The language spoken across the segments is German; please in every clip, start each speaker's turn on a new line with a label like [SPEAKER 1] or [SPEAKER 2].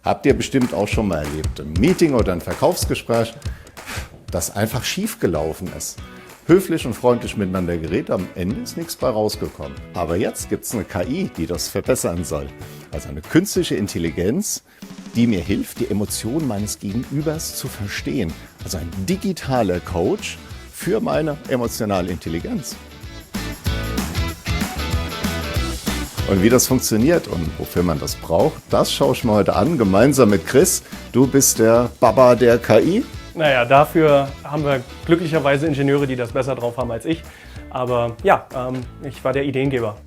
[SPEAKER 1] Habt ihr bestimmt auch schon mal erlebt, ein Meeting oder ein Verkaufsgespräch, das einfach schief gelaufen ist. Höflich und freundlich miteinander geredet, am Ende ist nichts bei rausgekommen. Aber jetzt gibt es eine KI, die das verbessern soll. Also eine künstliche Intelligenz, die mir hilft, die Emotionen meines Gegenübers zu verstehen. Also ein digitaler Coach für meine emotionale Intelligenz. Und wie das funktioniert und wofür man das braucht, das schaue ich mir heute an, gemeinsam mit Chris. Du bist der Baba der KI.
[SPEAKER 2] Naja, dafür haben wir glücklicherweise Ingenieure, die das besser drauf haben als ich. Aber ja, ich war der Ideengeber.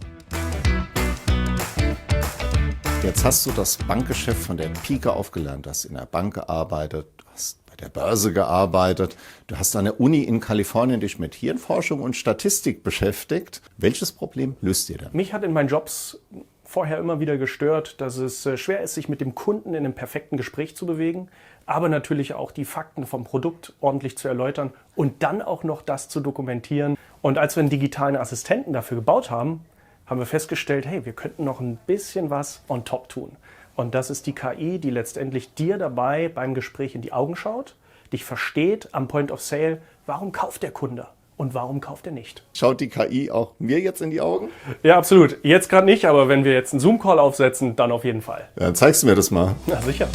[SPEAKER 1] Jetzt hast du das Bankgeschäft von der Pike aufgelernt. Du hast in der Bank gearbeitet, du hast bei der Börse gearbeitet. Du hast an der Uni in Kalifornien dich mit Hirnforschung und Statistik beschäftigt. Welches Problem löst ihr da?
[SPEAKER 2] Mich hat in meinen Jobs vorher immer wieder gestört, dass es schwer ist, sich mit dem Kunden in einem perfekten Gespräch zu bewegen, aber natürlich auch die Fakten vom Produkt ordentlich zu erläutern und dann auch noch das zu dokumentieren. Und als wir einen digitalen Assistenten dafür gebaut haben, haben wir festgestellt, hey, wir könnten noch ein bisschen was on top tun. Und das ist die KI, die letztendlich dir dabei beim Gespräch in die Augen schaut, dich versteht am Point of Sale, warum kauft der Kunde und warum kauft er nicht.
[SPEAKER 1] Schaut die KI auch mir jetzt in die Augen?
[SPEAKER 2] Ja, absolut. Jetzt gerade nicht, aber wenn wir jetzt einen Zoom-Call aufsetzen, dann auf jeden Fall.
[SPEAKER 1] Ja, dann zeigst du mir das mal.
[SPEAKER 2] Na sicher.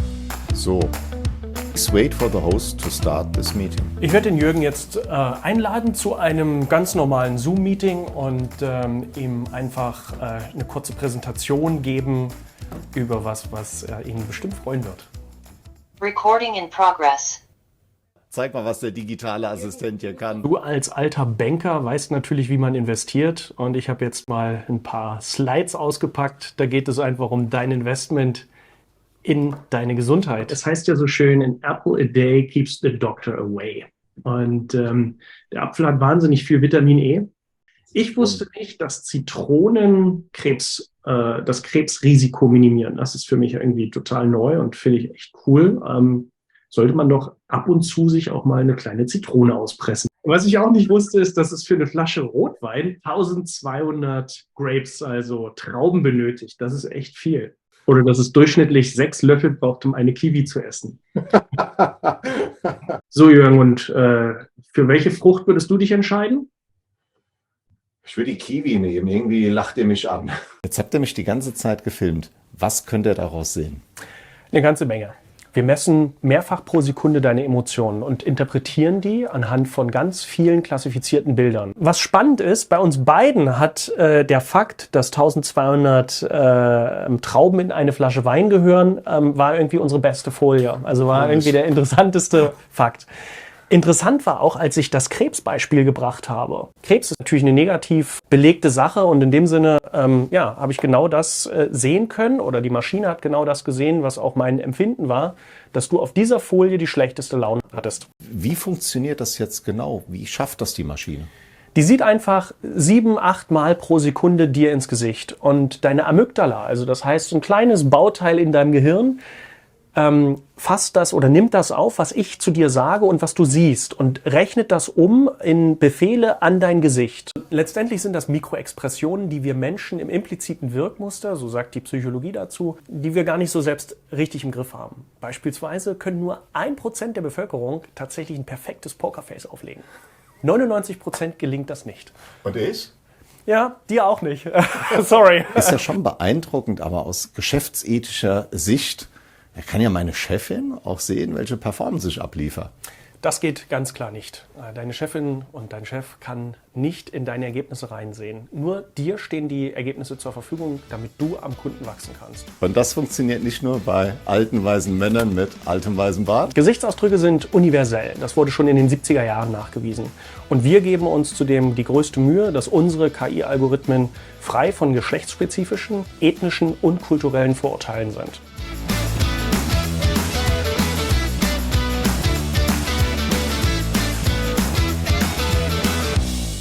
[SPEAKER 1] So. Please wait for the host to start this meeting.
[SPEAKER 2] Ich werde den Jürgen jetzt einladen zu einem ganz normalen Zoom-Meeting und ihm einfach eine kurze Präsentation geben über was ihn bestimmt freuen wird.
[SPEAKER 3] Recording in progress.
[SPEAKER 1] Zeig mal, was der digitale Assistent hier kann.
[SPEAKER 2] Du als alter Banker weißt natürlich, wie man investiert und ich habe jetzt mal ein paar Slides ausgepackt. Da geht es einfach um dein Investment in deine Gesundheit. Es heißt ja so schön, an apple a day keeps the doctor away. Und der Apfel hat wahnsinnig viel Vitamin E. Ich wusste nicht, dass Zitronen das Krebsrisiko minimieren. Das ist für mich irgendwie total neu und finde ich echt cool. Sollte man doch ab und zu sich auch mal eine kleine Zitrone auspressen. Was ich auch nicht wusste, ist, dass es für eine Flasche Rotwein 1200 Grapes, also Trauben, benötigt. Das ist echt viel. Oder dass es durchschnittlich 6 Löffel braucht, um eine Kiwi zu essen. So, Jürgen, und für welche Frucht würdest du dich entscheiden?
[SPEAKER 1] Ich will die Kiwi nehmen. Irgendwie lacht ihr mich an. Jetzt habt ihr mich die ganze Zeit gefilmt. Was könnt ihr daraus sehen?
[SPEAKER 2] Eine ganze Menge. Wir messen mehrfach pro Sekunde deine Emotionen und interpretieren die anhand von ganz vielen klassifizierten Bildern. Was spannend ist, bei uns beiden hat der Fakt, dass 1200 Trauben in eine Flasche Wein gehören, war irgendwie unsere beste Folie. Also war irgendwie der interessanteste Fakt. Interessant war auch, als ich das Krebsbeispiel gebracht habe. Krebs ist natürlich eine negativ belegte Sache und in dem Sinne habe ich genau das sehen können oder die Maschine hat genau das gesehen, was auch mein Empfinden war, dass du auf dieser Folie die schlechteste Laune hattest.
[SPEAKER 1] Wie funktioniert das jetzt genau? Wie schafft das die Maschine?
[SPEAKER 2] Die sieht einfach 7, 8 Mal pro Sekunde dir ins Gesicht und deine Amygdala, also das heißt so ein kleines Bauteil in deinem Gehirn, fasst das oder nimmt das auf, was ich zu dir sage und was du siehst und rechnet das um in Befehle an dein Gesicht. Letztendlich sind das Mikroexpressionen, die wir Menschen im impliziten Wirkmuster, so sagt die Psychologie dazu, die wir gar nicht so selbst richtig im Griff haben. Beispielsweise können nur 1% der Bevölkerung tatsächlich ein perfektes Pokerface auflegen. 99% gelingt das nicht.
[SPEAKER 1] Und ich?
[SPEAKER 2] Ja, dir auch nicht. Sorry.
[SPEAKER 1] Ist ja schon beeindruckend, aber aus geschäftsethischer Sicht, kann ja meine Chefin auch sehen, welche Performance ich abliefere.
[SPEAKER 2] Das geht ganz klar nicht. Deine Chefin und dein Chef kann nicht in deine Ergebnisse reinsehen. Nur dir stehen die Ergebnisse zur Verfügung, damit du am Kunden wachsen kannst.
[SPEAKER 1] Und das funktioniert nicht nur bei alten, weisen Männern mit altem, weißen Bart.
[SPEAKER 2] Gesichtsausdrücke sind universell. Das wurde schon in den 70er Jahren nachgewiesen. Und wir geben uns zudem die größte Mühe, dass unsere KI-Algorithmen frei von geschlechtsspezifischen, ethnischen und kulturellen Vorurteilen sind.